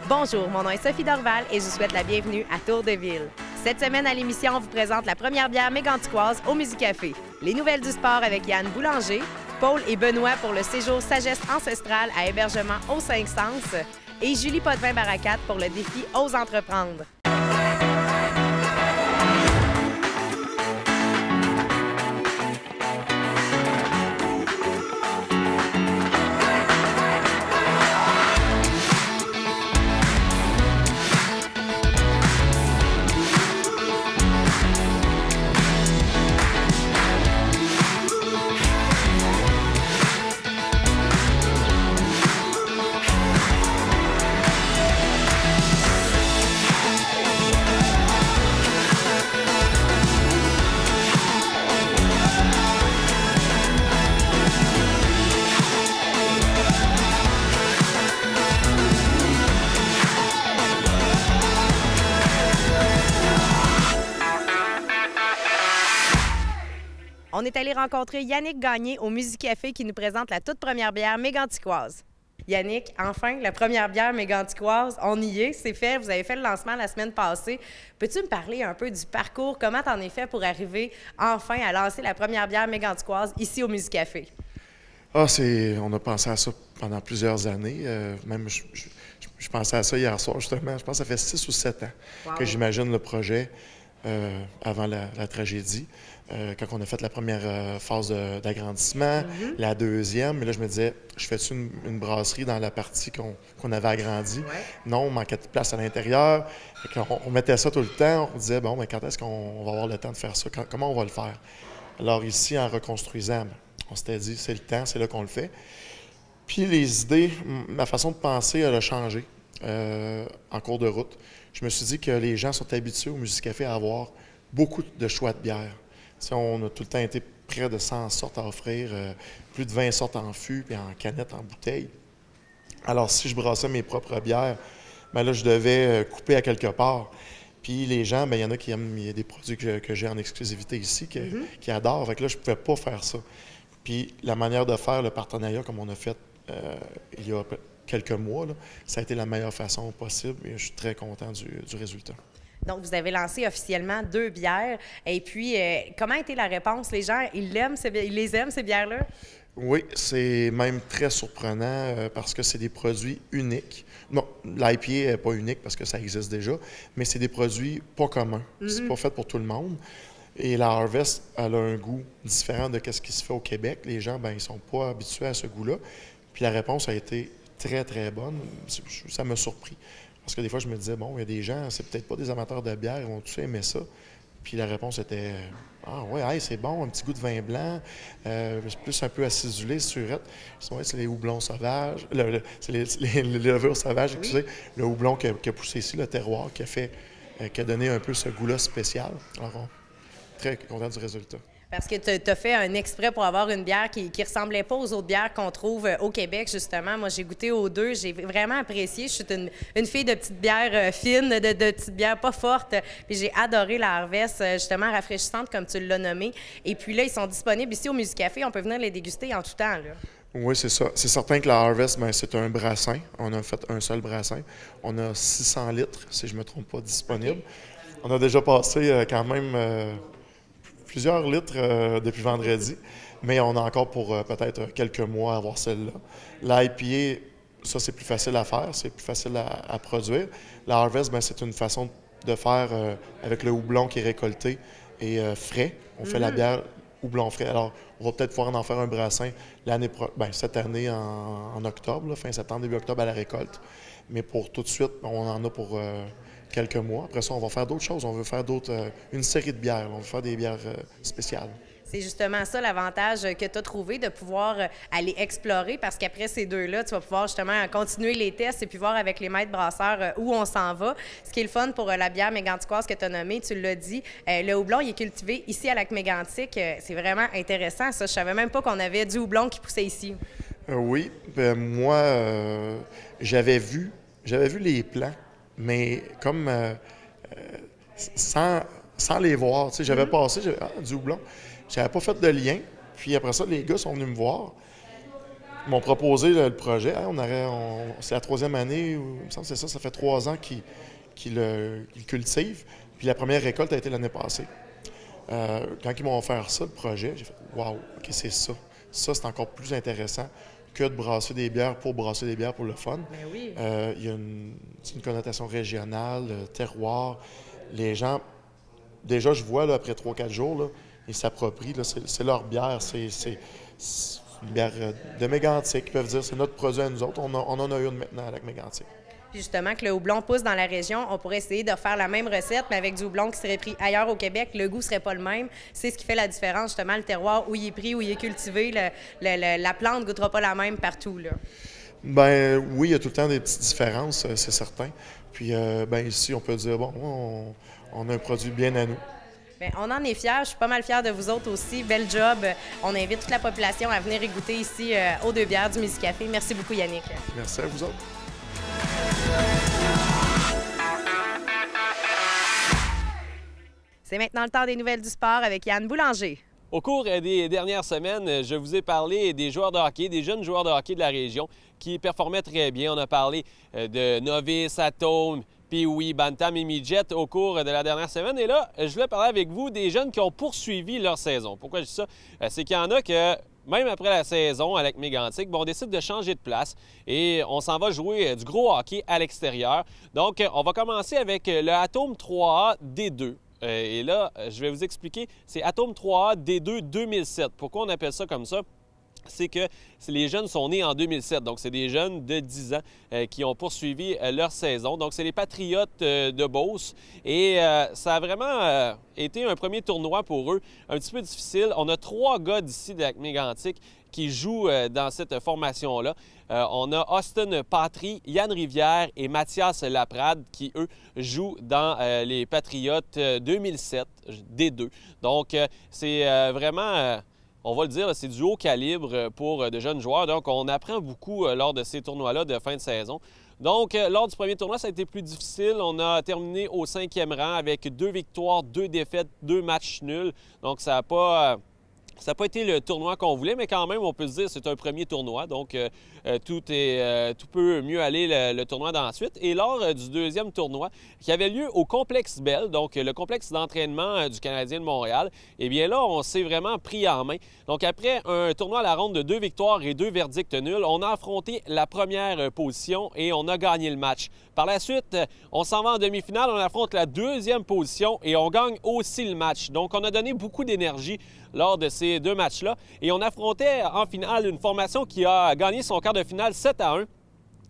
Bonjour, mon nom est Sophie Dorval et je vous souhaite la bienvenue à Tour de Ville. Cette semaine à l'émission, on vous présente la première bière méganticoise au Musicafé. Les nouvelles du sport avec Yann Boulanger, Paul et Benoît pour le séjour Sagesse ancestrale à hébergement aux 5 sens et Julie Potvin-Barakat pour le défi Ose entreprendre. On est allé rencontrer Yannick Gagné au Musicafé qui nous présente la toute première bière méganticoise. Yannick, enfin, la première bière méganticoise, on y est, c'est fait. Vous avez fait le lancement la semaine passée. Peux-tu me parler un peu du parcours? Comment t'en es fait pour arriver enfin à lancer la première bière méganticoise ici au Musicafé? On a pensé à ça pendant plusieurs années. Même je pensais à ça hier soir, justement. Je pense que ça fait 6 ou 7 ans que j'imagine le projet avant la tragédie. Quand on a fait la première phase d'agrandissement, la deuxième, mais là, je me disais, je fais-tu une brasserie dans la partie qu'on avait agrandie? Ouais. Non, on manquait de place à l'intérieur. On mettait ça tout le temps. On disait, bon, mais quand est-ce qu'on va avoir le temps de faire ça? Comment on va le faire? Alors ici, en reconstruisant, on s'était dit, c'est le temps, c'est là qu'on le fait. Puis les idées, ma façon de penser, elle a changé en cours de route. Je me suis dit que les gens sont habitués au Musicafé à avoir beaucoup de choix de bières. On a tout le temps été près de 100 sortes à offrir, plus de 20 sortes en fût puis en canette, en bouteille. Alors, si je brassais mes propres bières, bien là, je devais couper à quelque part. Puis les gens, bien, il y en a qui aiment, il y a des produits que j'ai en exclusivité ici, qui adorent. Fait que là, je ne pouvais pas faire ça. Puis la manière de faire le partenariat comme on a fait il y a quelques mois, là, ça a été la meilleure façon possible et je suis très content du résultat. Donc, vous avez lancé officiellement 2 bières. Et puis, comment a été la réponse? Les gens, ils les aiment, ces bières-là? Oui, c'est même très surprenant parce que c'est des produits uniques. Non, l'IPA n'est pas unique parce que ça existe déjà, mais c'est des produits pas communs. C'est pas fait pour tout le monde. Et la Harvest, elle a un goût différent de ce qui se fait au Québec. Les gens, ben, ils sont pas habitués à ce goût-là. Puis la réponse a été très, très bonne. Ça m'a surpris. Parce que des fois, je me disais, bon, il y a des gens, c'est peut-être pas des amateurs de bière, ils vont tous aimer ça. Puis la réponse était, ah ouais, hey, c'est bon, un petit goût de vin blanc, c'est plus un peu acidulé, surette. Ouais, c'est les houblons sauvages, c'est les levures sauvages, excusez, le houblon qui a poussé ici, le terroir, qui a donné un peu ce goût-là spécial. Alors, très content du résultat. Parce que tu as fait un exprès pour avoir une bière qui ne ressemblait pas aux autres bières qu'on trouve au Québec, justement. Moi, j'ai goûté aux 2, j'ai vraiment apprécié. Je suis une fille de petites bières fines, de petites bières pas fortes. Puis j'ai adoré la Harvest, justement rafraîchissante, comme tu l'as nommé. Et puis là, ils sont disponibles ici au Musicafé. On peut venir les déguster en tout temps, là. Oui, c'est ça. C'est certain que la Harvest, bien, c'est un brassin. On a fait un seul brassin. On a 600 litres, si je ne me trompe pas, disponibles. Okay. On a déjà passé quand même plusieurs litres depuis vendredi, mais on a encore pour peut-être quelques mois à avoir celle-là. L'IPA, ça, c'est plus facile à faire, c'est plus facile à produire. La Harvest, bien, c'est une façon de faire avec le houblon qui est récolté et frais. On fait la bière houblon frais. Alors, on va peut-être pouvoir en faire un brassin cette année en octobre, là, fin septembre, début octobre à la récolte. Mais pour tout de suite, on en a pour quelques mois. Après ça, on va faire d'autres choses. On veut faire une série de bières. On veut faire des bières spéciales. C'est justement ça l'avantage que tu as trouvé, de pouvoir aller explorer, parce qu'après ces 2-là, tu vas pouvoir justement continuer les tests et puis voir avec les maîtres brasseurs où on s'en va. Ce qui est le fun pour la bière méganticoise que tu as nommée, tu l'as dit, le houblon, il est cultivé ici à Lac-Mégantic. C'est vraiment intéressant, ça. Je savais même pas qu'on avait du houblon qui poussait ici. Oui. Moi, j'avais vu les plants, mais comme sans les voir. Tu sais, j'avais passé du houblon. J'avais pas fait de lien. Puis après ça, les gars sont venus me voir. Ils m'ont proposé le projet. Hein, c'est la 3e année, il me semble que c'est ça, ça fait 3 ans qu'ils le cultivent. Puis la première récolte a été l'année passée. Quand ils m'ont offert ça, le projet, j'ai fait « Wow, OK, c'est ça. Ça, c'est encore plus intéressant que de brasser des bières pour brasser des bières pour le fun. » Ben oui. Il y a une connotation régionale, terroir. Les gens, déjà, je vois, là, après 3-4 jours, là, ils s'approprient. C'est leur bière. C'est une bière de Mégantic. Ils peuvent dire c'est notre produit à nous autres. On en a une maintenant avec Mégantic. Puis justement, que le houblon pousse dans la région, on pourrait essayer de faire la même recette, mais avec du houblon qui serait pris ailleurs au Québec. Le goût serait pas le même. C'est ce qui fait la différence, justement, le terroir, où il est pris, où il est cultivé. La plante ne goûtera pas la même partout, là. Ben oui, il y a tout le temps des petites différences, c'est certain. Puis ben ici, on peut dire, bon, on a un produit bien à nous. Bien, on en est fiers. Je suis pas mal fière de vous autres aussi. Bel job. On invite toute la population à venir y goûter ici aux Deux Bières du Midi-Café. Merci beaucoup, Yannick. Merci à vous autres. C'est maintenant le temps des nouvelles du sport avec Yann Boulanger. Au cours des dernières semaines, je vous ai parlé des joueurs de hockey, des jeunes joueurs de hockey de la région qui performaient très bien. On a parlé de novices, atomes, pee-wee, bantam et midget au cours de la dernière semaine. Et là, je voulais parler avec vous des jeunes qui ont poursuivi leur saison. Pourquoi je dis ça? C'est qu'il y en a que, même après la saison avec Mégantic, on décide de changer de place et on s'en va jouer du gros hockey à l'extérieur. Donc, on va commencer avec le Atome 3A D2. Et là, je vais vous expliquer, c'est Atome 3A D2 2007. Pourquoi on appelle ça comme ça? C'est que les jeunes sont nés en 2007. Donc, c'est des jeunes de 10 ans qui ont poursuivi leur saison. Donc, c'est les Patriotes de Beauce. Et ça a vraiment été un premier tournoi pour eux, un petit peu difficile. On a 3 gars d'ici de Lac-Mégantic qui jouent dans cette formation-là. On a Austin Patry, Yann Rivière et Mathias Laprade qui, eux, jouent dans les Patriotes 2007 D2. Donc, c'est vraiment... on va le dire, c'est du haut calibre pour de jeunes joueurs. Donc, on apprend beaucoup lors de ces tournois-là de fin de saison. Donc, lors du premier tournoi, ça a été plus difficile. On a terminé au 5e rang avec 2 victoires, 2 défaites, 2 matchs nuls. Donc, ça n'a pas été le tournoi qu'on voulait, mais quand même, on peut se dire que c'est un premier tournoi. Donc, tout peut mieux aller le tournoi d'ensuite. Et lors du 2e tournoi, qui avait lieu au Complexe Bell, donc le complexe d'entraînement du Canadien de Montréal, eh bien là, on s'est vraiment pris en main. Donc, après un tournoi à la ronde de 2 victoires et 2 verdicts nuls, on a affronté la première position et on a gagné le match. Par la suite, on s'en va en demi-finale, on affronte la 2e position et on gagne aussi le match. Donc, on a donné beaucoup d'énergie lors de ces 2 matchs-là. Et on affrontait en finale une formation qui a gagné son quart de finale 7-1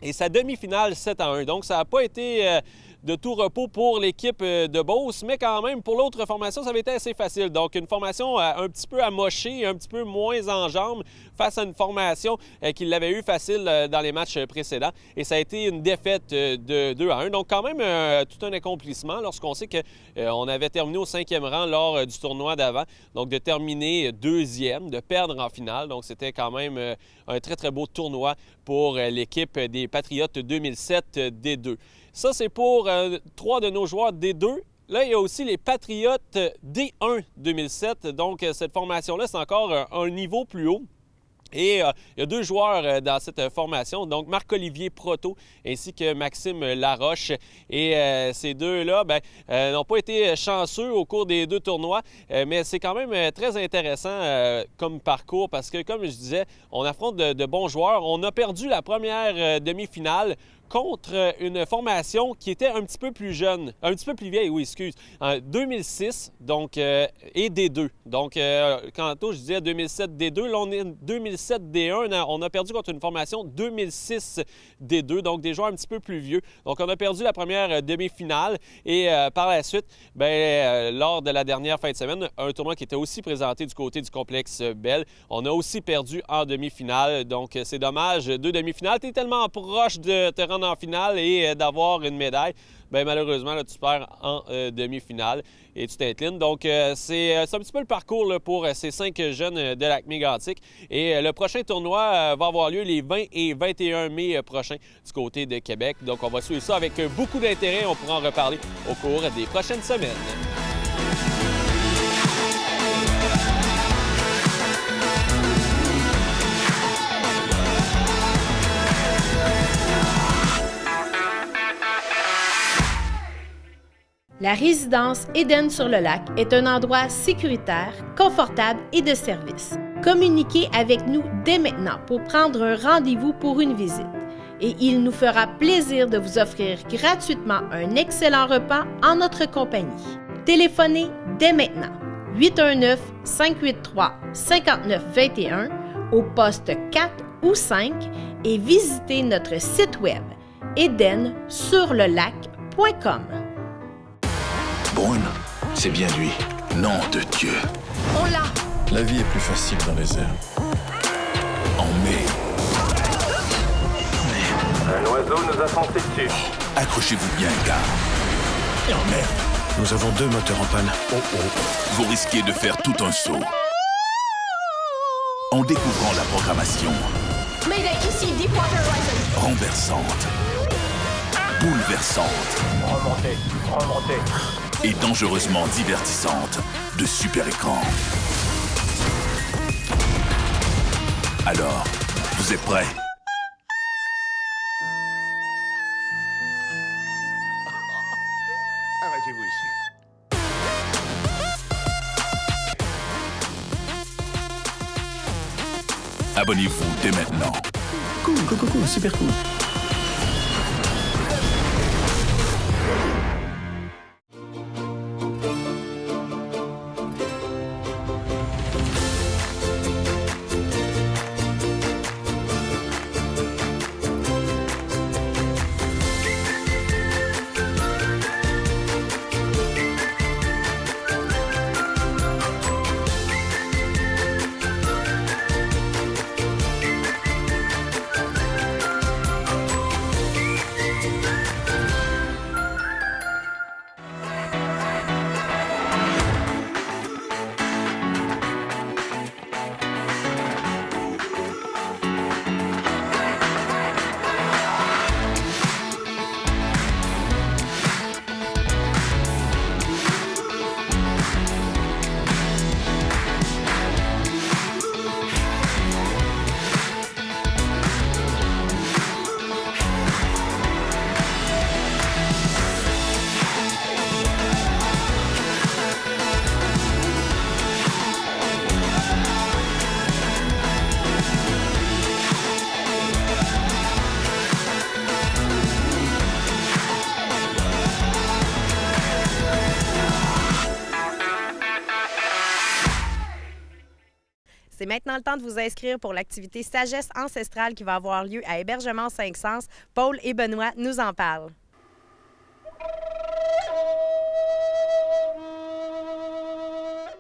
et sa demi-finale 7-1. Donc, ça n'a pas été de tout repos pour l'équipe de Beauce, mais quand même, pour l'autre formation, ça avait été assez facile. Donc, une formation un petit peu amochée, un petit peu moins en jambes face à une formation qui l'avait eu facile dans les matchs précédents. Et ça a été une défaite de 2-1. Donc, quand même, tout un accomplissement lorsqu'on sait qu'on avait terminé au 5e rang lors du tournoi d'avant. Donc, de terminer 2e, de perdre en finale. Donc, c'était quand même un très, très beau tournoi pour l'équipe des Patriotes 2007 D2. Ça, c'est pour 3 de nos joueurs D2. Là, il y a aussi les Patriotes D1 2007. Donc, cette formation-là, c'est encore un niveau plus haut. Et il y a 2 joueurs dans cette formation, donc Marc-Olivier Proto ainsi que Maxime Laroche. Et ces deux-là n'ont pas été chanceux au cours des 2 tournois, mais c'est quand même très intéressant comme parcours parce que, comme je disais, on affronte de bons joueurs. On a perdu la première demi-finale contre une formation qui était un petit peu plus jeune, un petit peu plus vieille, oui, excuse, en 2006, donc, et D2. Donc, quand je disais 2007 D2, là, on est 2007 D1, on a perdu contre une formation 2006 D2, donc des joueurs un petit peu plus vieux. Donc, on a perdu la première demi-finale et par la suite, lors de la dernière fin de semaine, un tournoi qui était aussi présenté du côté du complexe Bell, on a aussi perdu en demi-finale. Donc, c'est dommage, 2 demi-finales, tu es tellement proche de te rendre en finale et d'avoir une médaille, malheureusement, là, tu perds en demi-finale et tu t'inclines. Donc, c'est un petit peu le parcours là, pour ces 5 jeunes de Lac-Mégantic. Et le prochain tournoi va avoir lieu les 20 et 21 mai prochains du côté de Québec. Donc, on va suivre ça avec beaucoup d'intérêt. On pourra en reparler au cours des prochaines semaines. La résidence Éden-sur-le-Lac est un endroit sécuritaire, confortable et de service. Communiquez avec nous dès maintenant pour prendre un rendez-vous pour une visite. Et il nous fera plaisir de vous offrir gratuitement un excellent repas en notre compagnie. Téléphonez dès maintenant 819-583-5921 au poste 4 ou 5 et visitez notre site web edensurlelac.com. Bourne, c'est bien lui. Nom de Dieu. On l'a! La vie est plus facile dans les airs. En mai. Un oiseau nous a foncé dessus. Accrochez-vous bien, gars. Et en mer. Nous avons 2 moteurs en panne. Oh oh. Vous risquez de faire tout un saut. En découvrant la programmation. Mayday, ici Deepwater Horizon. Renversante. Bouleversante. Remontez. Et dangereusement divertissante de super écran. Alors, vous êtes prêts? Arrêtez-vous ici. Abonnez-vous dès maintenant. Cool, super cool. C'est maintenant le temps de vous inscrire pour l'activité Sagesse ancestrale qui va avoir lieu à Hébergement 5 Sens. Paul et Benoît nous en parlent.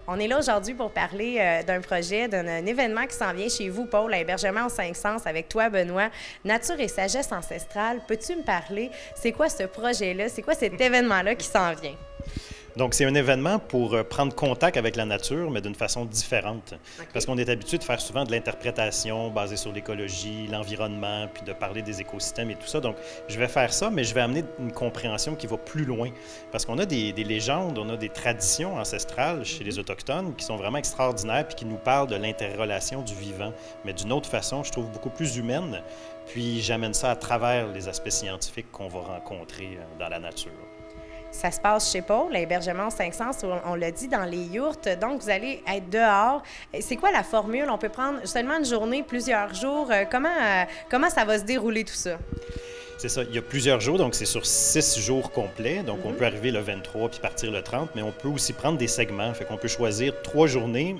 On est là aujourd'hui pour parler d'un projet, d'un événement qui s'en vient chez vous, Paul, à Hébergement 5 Sens, avec toi, Benoît. Nature et sagesse ancestrale. Peux-tu me parler? C'est quoi ce projet-là? C'est quoi cet événement-là qui s'en vient? Donc, c'est un événement pour prendre contact avec la nature, mais d'une façon différente. Okay. Parce qu'on est habitué de faire souvent de l'interprétation basée sur l'écologie, l'environnement, puis de parler des écosystèmes et tout ça. Donc, je vais faire ça, mais je vais amener une compréhension qui va plus loin. Parce qu'on a des légendes, on a des traditions ancestrales chez les Autochtones qui sont vraiment extraordinaires puis qui nous parlent de l'interrelation du vivant, mais d'une autre façon, je trouve, beaucoup plus humaine. Puis, j'amène ça à travers les aspects scientifiques qu'on va rencontrer dans la nature. Ça se passe chez Paul, à Hébergement 5 Sens, on l'a dit, dans les yourtes. Donc, vous allez être dehors. C'est quoi la formule? On peut prendre seulement une journée, plusieurs jours. Comment ça va se dérouler tout ça? C'est ça. Il y a plusieurs jours, donc c'est sur 6 jours complets. Donc, on peut arriver le 23 puis partir le 30, mais on peut aussi prendre des segments. Fait qu'on peut choisir 3 journées,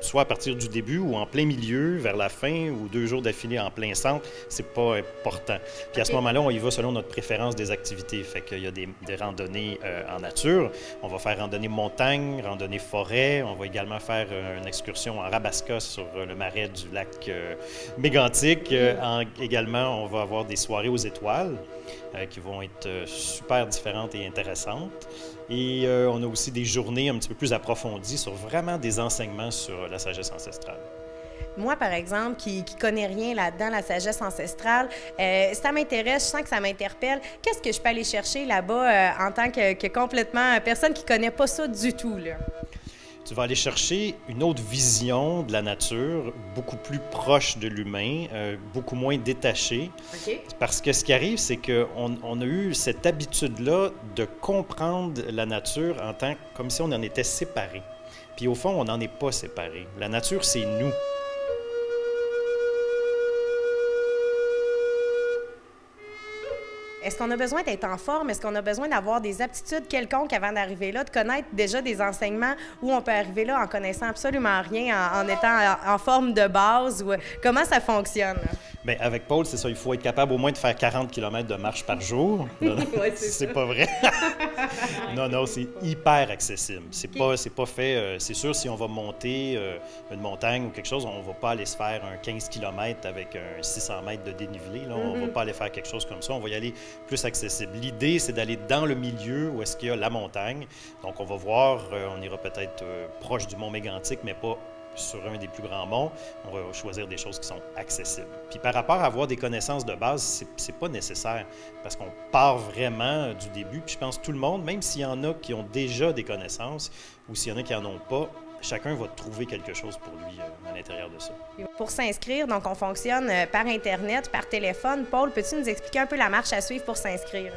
soit à partir du début ou en plein milieu, vers la fin, ou 2 jours d'affilée en plein centre, c'est pas important. Puis à ce moment-là, on y va selon notre préférence des activités. Fait qu'il y a des randonnées en nature. On va faire randonnée montagne, randonnée forêt. On va également faire une excursion en Rabasca sur le marais du lac Mégantic. Également, on va avoir des soirées aux étoiles qui vont être super différentes et intéressantes. Et on a aussi des journées un petit peu plus approfondies sur vraiment des enseignements sur la sagesse ancestrale. Moi, par exemple, qui connais rien là-dedans, la sagesse ancestrale, ça m'intéresse, je sens que ça m'interpelle. Qu'est-ce que je peux aller chercher là-bas en tant que complètement personne qui ne connaît pas ça du tout, là? tu vas aller chercher une autre vision de la nature, beaucoup plus proche de l'humain, beaucoup moins détachée. Okay. Parce que ce qui arrive, c'est qu'on a eu cette habitude-là de comprendre la nature comme si on en était séparés. Puis au fond, on n'en est pas séparés. La nature, c'est nous. Est-ce qu'on a besoin d'être en forme? Est-ce qu'on a besoin d'avoir des aptitudes quelconques avant d'arriver là, de connaître déjà des enseignements où on peut arriver là en connaissant absolument rien, en étant en forme de base? Ou comment ça fonctionne? Bien, avec Paul, c'est ça, il faut être capable au moins de faire 40 km de marche par jour. Ouais, c'est pas vrai. Non, c'est hyper accessible. C'est pas fait... c'est sûr, si on va monter une montagne ou quelque chose, on va pas aller se faire un 15 km avec un 600 mètres de dénivelé. Là. On va pas aller faire quelque chose comme ça. On va y aller plus accessible. L'idée, c'est d'aller dans le milieu où est-ce qu'il y a la montagne. Donc, on va voir, on ira peut-être proche du mont Mégantic, mais pas sur un des plus grands monts. On va choisir des choses qui sont accessibles. Puis par rapport à avoir des connaissances de base, c'est pas nécessaire parce qu'on part vraiment du début. Puis je pense que tout le monde, même s'il y en a qui ont déjà des connaissances ou s'il y en a qui n'en ont pas, chacun va trouver quelque chose pour lui à l'intérieur de ça. Pour s'inscrire, donc on fonctionne par Internet, par téléphone. Paul, peux-tu nous expliquer un peu la marche à suivre pour s'inscrire?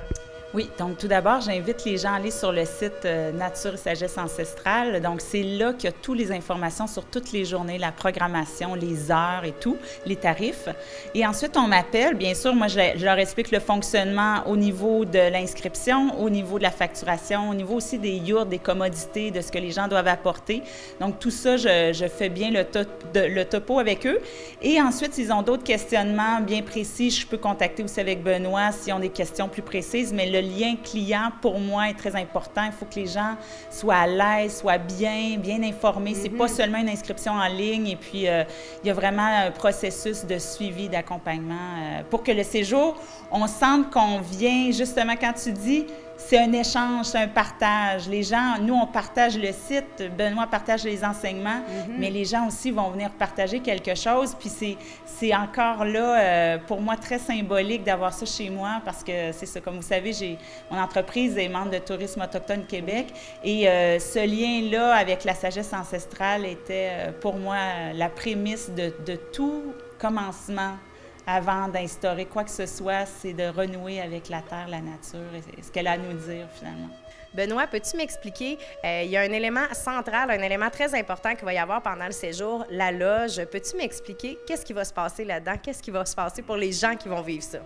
Oui, donc tout d'abord, j'invite les gens à aller sur le site Nature et Sagesse Ancestrale. Donc, c'est là qu'il y a toutes les informations sur toutes les journées, la programmation, les heures et tout, les tarifs. Et ensuite, on m'appelle. Bien sûr, moi, je leur explique le fonctionnement au niveau de l'inscription, au niveau de la facturation, au niveau aussi des yourtes, des commodités, de ce que les gens doivent apporter. Donc, tout ça, je fais bien le topo avec eux. Et ensuite, s'ils ont d'autres questionnements bien précis, je peux contacter aussi avec Benoît s'ils ont des questions plus précises, mais le lien client, pour moi, est très important. Il faut que les gens soient à l'aise, soient bien informés. C'est pas seulement une inscription en ligne et puis il y a vraiment un processus de suivi, d'accompagnement pour que le séjour, on sente qu'on vient, justement, quand tu dis c'est un échange, c'est un partage. Les gens, nous, on partage le site, Benoît partage les enseignements, mais les gens aussi vont venir partager quelque chose. Puis c'est encore là, pour moi, très symbolique d'avoir ça chez moi parce que c'est ça, comme vous savez, mon entreprise est membre de Tourisme autochtone Québec et ce lien-là avec la sagesse ancestrale était pour moi la prémisse de tout commencement. Avant d'instaurer quoi que ce soit, c'est de renouer avec la terre, la nature et ce qu'elle a à nous dire finalement. Benoît, peux-tu m'expliquer, il y a un élément central, un élément très important qu'il va y avoir pendant le séjour, la loge. Peux-tu m'expliquer qu'est-ce qui va se passer là-dedans? Qu'est-ce qui va se passer pour les gens qui vont vivre ça?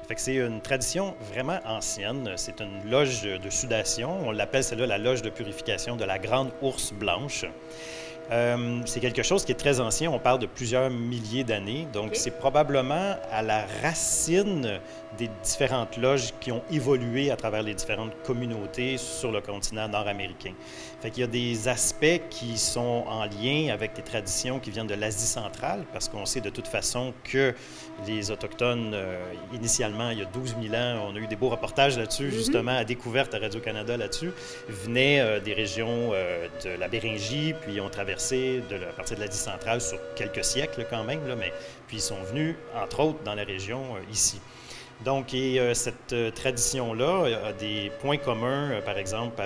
Fait que c'est une tradition vraiment ancienne. C'est une loge de sudation. On l'appelle celle-là la loge de purification de la Grande Ourse Blanche. C'est quelque chose qui est très ancien, on parle de plusieurs milliers d'années, donc c'est probablement à la racine des différentes loges qui ont évolué à travers les différentes communautés sur le continent nord-américain. Fait qu'il y a des aspects qui sont en lien avec des traditions qui viennent de l'Asie centrale, parce qu'on sait de toute façon que les Autochtones, initialement, il y a 12 000 ans, on a eu des beaux reportages là-dessus, justement, à Découverte à Radio-Canada là-dessus, venaient des régions de la Béringie, puis ont traversé à partir de l'Asie centrale sur quelques siècles quand même, là, mais puis ils sont venus, entre autres, dans la région ici. Donc, cette tradition-là a des points communs, par exemple,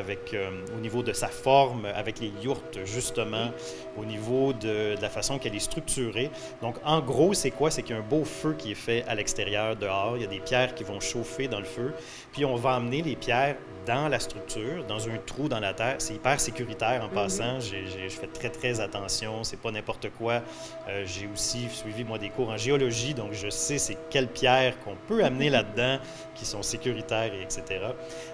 au niveau de sa forme, avec les yourtes, justement, au niveau de la façon qu'elle est structurée. Donc, en gros, c'est quoi? C'est qu'il y a un beau feu qui est fait à l'extérieur, dehors. Il y a des pierres qui vont chauffer dans le feu. Puis, on va emmener les pierres dans la structure, dans un trou dans la terre. C'est hyper sécuritaire en passant. Je fais très, très attention. C'est pas n'importe quoi. J'ai aussi suivi, moi, des cours en géologie, donc je sais c'est quelles pierres qu'on peut amener là-dedans qui sont sécuritaires, etc.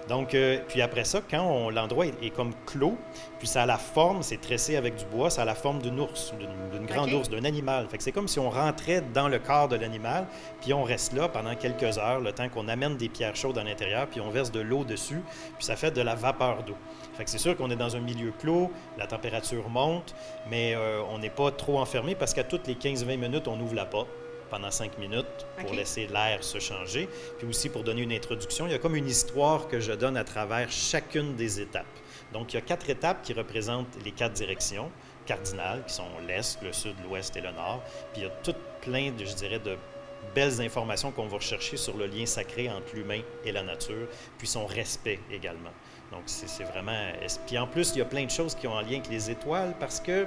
Donc, puis après ça, quand l'endroit est comme clos, puis ça a la forme, c'est tressé avec du bois, ça a la forme d'une ours, d'une grande ours, d'un animal. Fait que c'est comme si on rentrait dans le corps de l'animal, puis on reste là pendant quelques heures, le temps qu'on amène des pierres chaudes à l'intérieur, puis on verse de l'eau dessus, puis ça fait de la vapeur d'eau. Fait que c'est sûr qu'on est dans un milieu clos, la température monte, mais on n'est pas trop enfermé parce qu'à toutes les 15-20 minutes, on ouvre la porte pendant 5 minutes pour laisser l'air se changer. Puis aussi, pour donner une introduction, il y a comme une histoire que je donne à travers chacune des étapes. Donc, il y a 4 étapes qui représentent les 4 directions cardinales, qui sont l'Est, le Sud, l'Ouest et le Nord. Puis il y a tout plein, je dirais, de belles informations qu'on va rechercher sur le lien sacré entre l'humain et la nature, puis son respect également. Donc, c'est vraiment... Puis en plus, il y a plein de choses qui ont en lien avec les étoiles parce que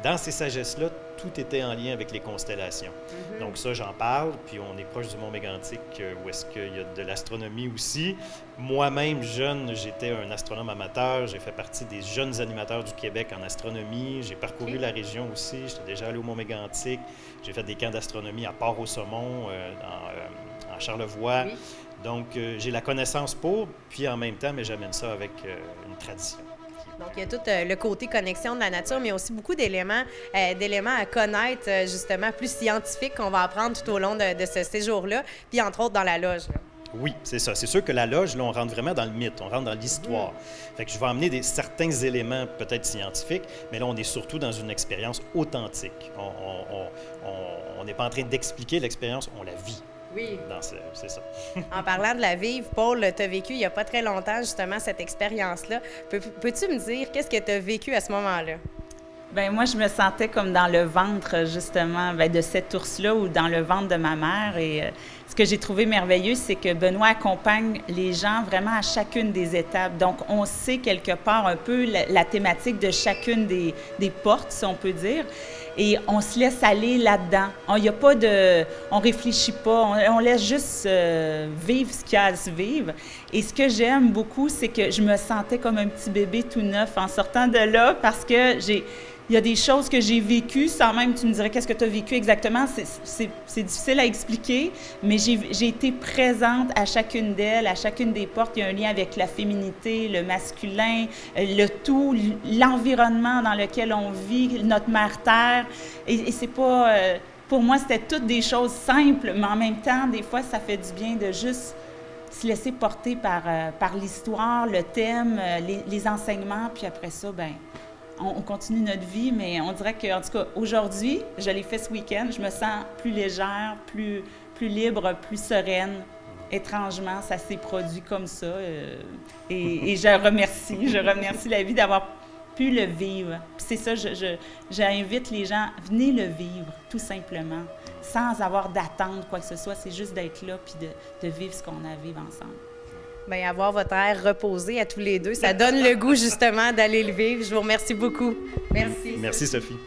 dans ces sagesses-là, tout était en lien avec les constellations. Donc ça, j'en parle, puis on est proche du Mont Mégantic, où est-ce qu'il y a de l'astronomie aussi. Moi-même, jeune, j'étais un astronome amateur, j'ai fait partie des jeunes animateurs du Québec en astronomie, j'ai parcouru la région aussi, j'étais déjà allé au Mont Mégantic, j'ai fait des camps d'astronomie à Port-au-Saumon, en Charlevoix. Oui. Donc, j'ai la connaissance pour, puis en même temps, mais j'amène ça avec une tradition. Donc, il y a tout le côté connexion de la nature, mais il y a aussi beaucoup d'éléments à connaître, justement, plus scientifiques qu'on va apprendre tout au long de ce séjour-là, puis entre autres dans la loge. Là. Oui, c'est ça. C'est sûr que la loge, là, on rentre vraiment dans le mythe, on rentre dans l'histoire. Fait que je vais emmener certains éléments peut-être scientifiques, mais là, on est surtout dans une expérience authentique. On n'est pas en train d'expliquer l'expérience, on la vit. Oui. C'est ça. En parlant de la vivre, Paul, tu as vécu il n'y a pas très longtemps justement cette expérience-là. Peux-tu me dire qu'est-ce que tu as vécu à ce moment-là? Bien, moi, je me sentais comme dans le ventre, justement, de cet ours-là ou dans le ventre de ma mère. Et ce que j'ai trouvé merveilleux, c'est que Benoît accompagne les gens vraiment à chacune des étapes. Donc, on sait quelque part un peu la thématique de chacune des portes, si on peut dire. Et on se laisse aller là-dedans. Il n'y a pas de... On réfléchit pas. On laisse juste vivre ce qu'il y a à se vivre. Et ce que j'aime beaucoup, c'est que je me sentais comme un petit bébé tout neuf en sortant de là parce que il y a des choses que j'ai vécues, sans même tu me dirais qu'est-ce que tu as vécu exactement, c'est difficile à expliquer, mais j'ai été présente à chacune d'elles, à chacune des portes. Il y a un lien avec la féminité, le masculin, le tout, l'environnement dans lequel on vit, notre mère-terre. Et c'est pas... pour moi, c'était toutes des choses simples, mais en même temps, des fois, ça fait du bien de juste se laisser porter par l'histoire, le thème, les enseignements, puis après ça, bien... On continue notre vie, mais on dirait qu'en tout cas, aujourd'hui, je l'ai fait ce week-end, je me sens plus légère, plus libre, plus sereine. Étrangement, ça s'est produit comme ça. Et je remercie la vie d'avoir pu le vivre. C'est ça, j'invite les gens, venez le vivre, tout simplement, sans avoir d'attente, quoi que ce soit. C'est juste d'être là puis de vivre ce qu'on a à vivre ensemble. Bien, avoir votre air reposé à tous les deux, ça donne le goût, justement, d'aller le vivre. Je vous remercie beaucoup. Merci. Merci, Sophie.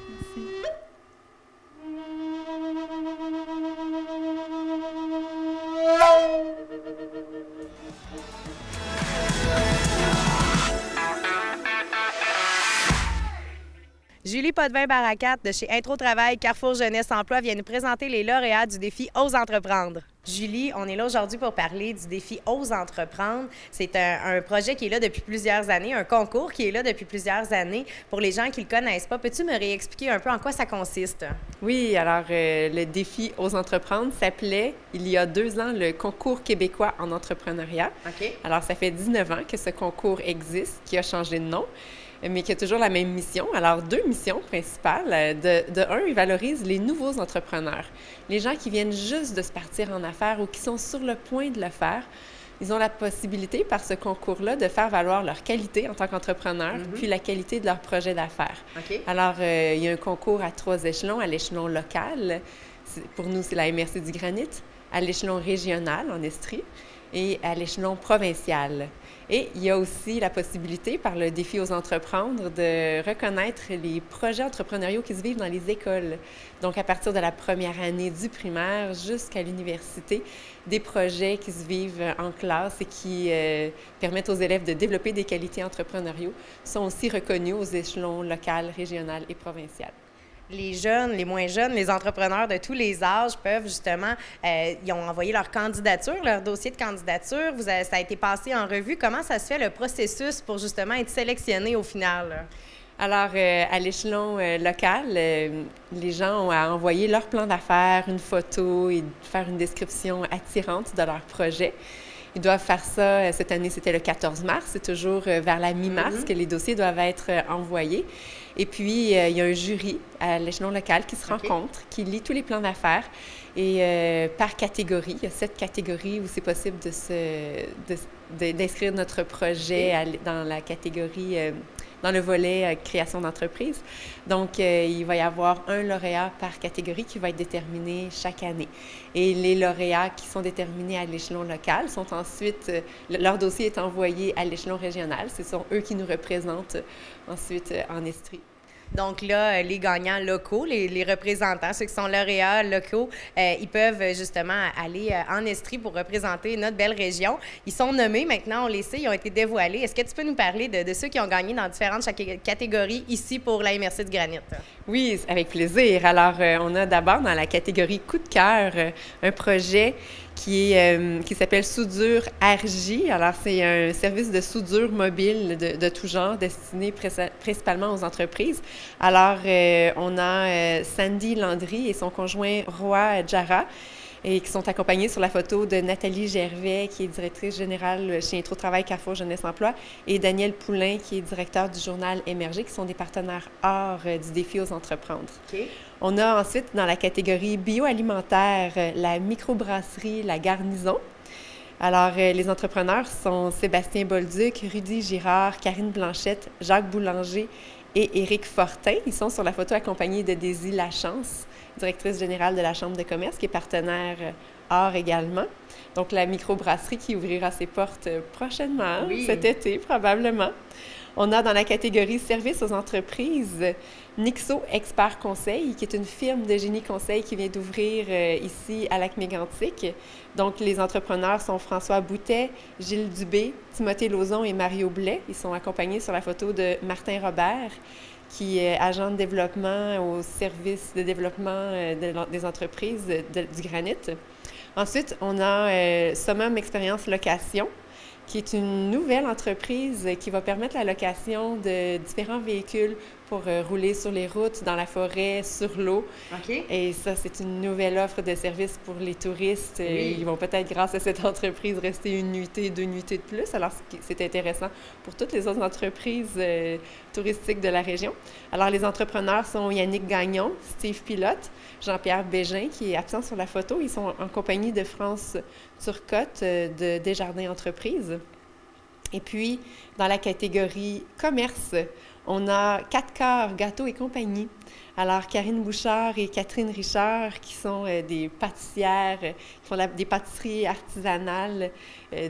Julie Potvin-Barakat de chez Intro Travail Carrefour Jeunesse Emploi vient nous présenter les lauréats du défi Ose entreprendre. Julie, on est là aujourd'hui pour parler du défi Ose entreprendre. C'est un projet qui est là depuis plusieurs années, un concours qui est là depuis plusieurs années. Pour les gens qui ne le connaissent pas, peux-tu me réexpliquer un peu en quoi ça consiste? Oui, alors le défi Ose entreprendre s'appelait, il y a 2 ans, le concours québécois en entrepreneuriat. OK. Alors, ça fait 19 ans que ce concours existe, qui a changé de nom, mais qui a toujours la même mission. Alors, 2 missions principales. De un, il valorise les nouveaux entrepreneurs. Les gens qui viennent juste de se partir en affaires ou qui sont sur le point de le faire. Ils ont la possibilité, par ce concours-là, de faire valoir leur qualité en tant qu'entrepreneur, puis la qualité de leur projet d'affaires. Okay. Alors, il y a un concours à 3 échelons. À l'échelon local, pour nous, c'est la MRC du Granit. À l'échelon régional, en Estrie. Et à l'échelon provincial. Et il y a aussi la possibilité, par le défi Ose entreprendre, de reconnaître les projets entrepreneuriaux qui se vivent dans les écoles. Donc, à partir de la première année du primaire jusqu'à l'université, des projets qui se vivent en classe et qui permettent aux élèves de développer des qualités entrepreneuriaux sont aussi reconnus aux échelons local, régional et provincial. Les jeunes, les moins jeunes, les entrepreneurs de tous les âges peuvent justement, ils ont envoyé leur candidature, leur dossier de candidature. Ça a été passé en revue. Comment ça se fait le processus pour justement être sélectionné au final? Alors, à l'échelon local, les gens ont à envoyer leur plan d'affaires, une photo et faire une description attirante de leur projet. Ils doivent faire ça, cette année, c'était le 14 mars. C'est toujours vers la mi-mars que les dossiers doivent être envoyés. Et puis, il y a un jury à l'échelon local qui se rencontre, qui lit tous les plans d'affaires. Et par catégorie, il y a 7 catégories où c'est possible d'inscrire notre projet dans la catégorie dans le volet création d'entreprise. Donc, il va y avoir un lauréat par catégorie qui va être déterminé chaque année. Et les lauréats qui sont déterminés à l'échelon local sont ensuite, leur dossier est envoyé à l'échelon régional. Ce sont eux qui nous représentent ensuite en Estrie. Donc là, les gagnants locaux, les représentants, ceux qui sont lauréats locaux, ils peuvent justement aller en Estrie pour représenter notre belle région. Ils sont nommés maintenant, on les sait, ils ont été dévoilés. Est-ce que tu peux nous parler de ceux qui ont gagné dans différentes catégories ici pour la MRC du Granit? Oui, avec plaisir. Alors, on a d'abord dans la catégorie coup de cœur un projet qui s'appelle Soudure RJ. Alors, c'est un service de soudure mobile de tout genre destiné principalement aux entreprises. Alors, on a Sandy Landry et son conjoint Roy Jara et qui sont accompagnés sur la photo de Nathalie Gervais, qui est directrice générale chez Intro Travail Carrefour Jeunesse Emploi, et Daniel Poulain, qui est directeur du journal Émerger, qui sont des partenaires hors du défi aux entreprendre. Okay. On a ensuite, dans la catégorie bioalimentaire, la microbrasserie La Garnison. Alors, les entrepreneurs sont Sébastien Bolduc, Rudy Girard, Karine Blanchette, Jacques Boulanger et Éric Fortin. Ils sont sur la photo accompagnés de Daisy Lachance, directrice générale de la Chambre de commerce, qui est partenaire or également. Donc, la microbrasserie qui ouvrira ses portes prochainement, cet été probablement. On a dans la catégorie services aux entreprises Nixo Expert Conseil, qui est une firme de génie conseil qui vient d'ouvrir ici à Lac-Mégantic. Donc, les entrepreneurs sont François Boutet, Gilles Dubé, Timothée Lauzon et Mario Blais. Ils sont accompagnés sur la photo de Martin Robert, qui est agent de développement au service de développement des entreprises du Granit. Ensuite, on a Summum Expérience Location, qui est une nouvelle entreprise qui va permettre la location de différents véhicules pour rouler sur les routes, dans la forêt, sur l'eau. Okay. Et ça, c'est une nouvelle offre de service pour les touristes. Oui. Ils vont peut-être, grâce à cette entreprise, rester 1 nuitée, 2 nuitées de plus. Alors, c'est intéressant pour toutes les autres entreprises touristiques de la région. Alors, les entrepreneurs sont Yannick Gagnon, Steve Pilote, Jean-Pierre Bégin, qui est absent sur la photo. Ils sont en compagnie de France Turcotte de Desjardins Entreprises. Et puis, dans la catégorie commerce, on a 4 Quarts Gâteaux et compagnie. Alors, Karine Bouchard et Catherine Richard, qui sont des pâtissières, qui font des pâtisseries artisanales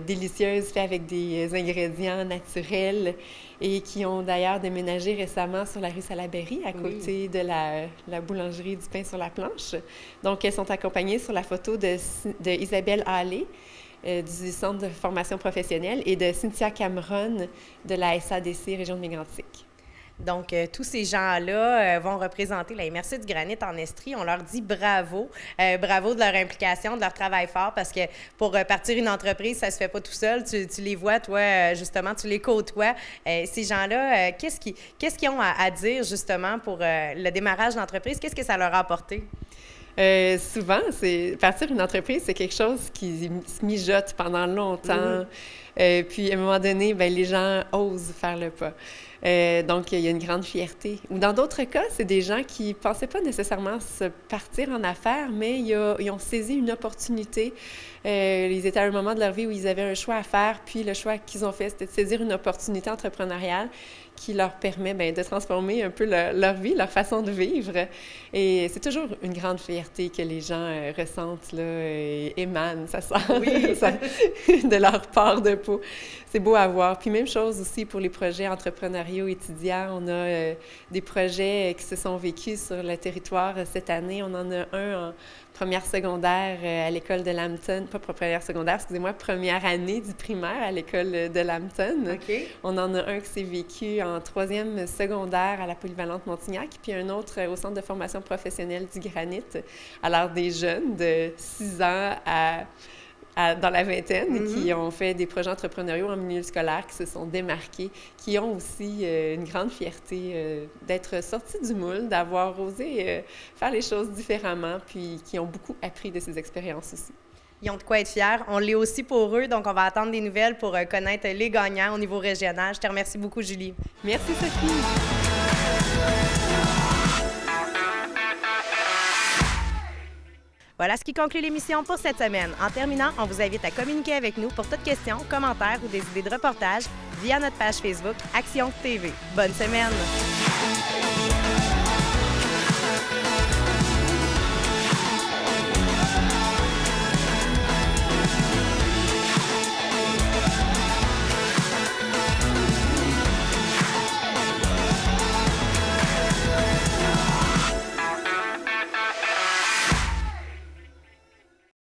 délicieuses, faites avec des ingrédients naturels et qui ont d'ailleurs déménagé récemment sur la rue Salaberry, à côté de la boulangerie du pain sur la planche. Donc, elles sont accompagnées sur la photo de Isabelle Hallé, du Centre de formation professionnelle, et de Cynthia Cameron de la SADC Région de Mégantic. Donc, tous ces gens-là vont représenter la MRC du Granit en Estrie. On leur dit bravo. Bravo de leur implication, de leur travail fort, parce que pour partir une entreprise, ça se fait pas tout seul. Tu les vois, toi, justement, tu les côtoies. Ces gens-là, qu'est-ce qu'ils ont à dire, justement, pour le démarrage d'entreprise? Qu'est-ce que ça leur a apporté? Souvent, partir une entreprise, c'est quelque chose qui se mijote pendant longtemps. Puis, à un moment donné, bien, les gens osent faire le pas. Donc, il y a une grande fierté. Ou dans d'autres cas, c'est des gens qui ne pensaient pas nécessairement se partir en affaires, mais ils ont saisi une opportunité. Ils étaient à un moment de leur vie où ils avaient un choix à faire, puis le choix qu'ils ont fait, c'était de saisir une opportunité entrepreneuriale qui leur permet de transformer un peu leur vie, leur façon de vivre. Et c'est toujours une grande fierté que les gens ressentent, là, et émanent, ça sort de leur part de peau. C'est beau à voir. Puis même chose aussi pour les projets entrepreneuriaux étudiants. On a des projets qui se sont vécus sur le territoire cette année. On en a un en première secondaire à l'école de Lambton, pas première secondaire, excusez-moi, première année du primaire à l'école de Lambton. Okay. On en a un qui s'est vécu en 3e secondaire à la Polyvalente Montignac, puis un autre au Centre de formation professionnelle du Granit. Alors, des jeunes de 6 ans dans la vingtaine, qui ont fait des projets entrepreneuriaux en milieu scolaire, qui se sont démarqués, qui ont aussi une grande fierté d'être sortis du moule, d'avoir osé faire les choses différemment, puis qui ont beaucoup appris de ces expériences aussi. Ils ont de quoi être fiers. On l'est aussi pour eux, donc on va attendre des nouvelles pour connaître les gagnants au niveau régional. Je te remercie beaucoup, Julie. Merci, Sophie. Voilà ce qui conclut l'émission pour cette semaine. En terminant, on vous invite à communiquer avec nous pour toute question, commentaire ou des idées de reportage via notre page Facebook Action TV. Bonne semaine!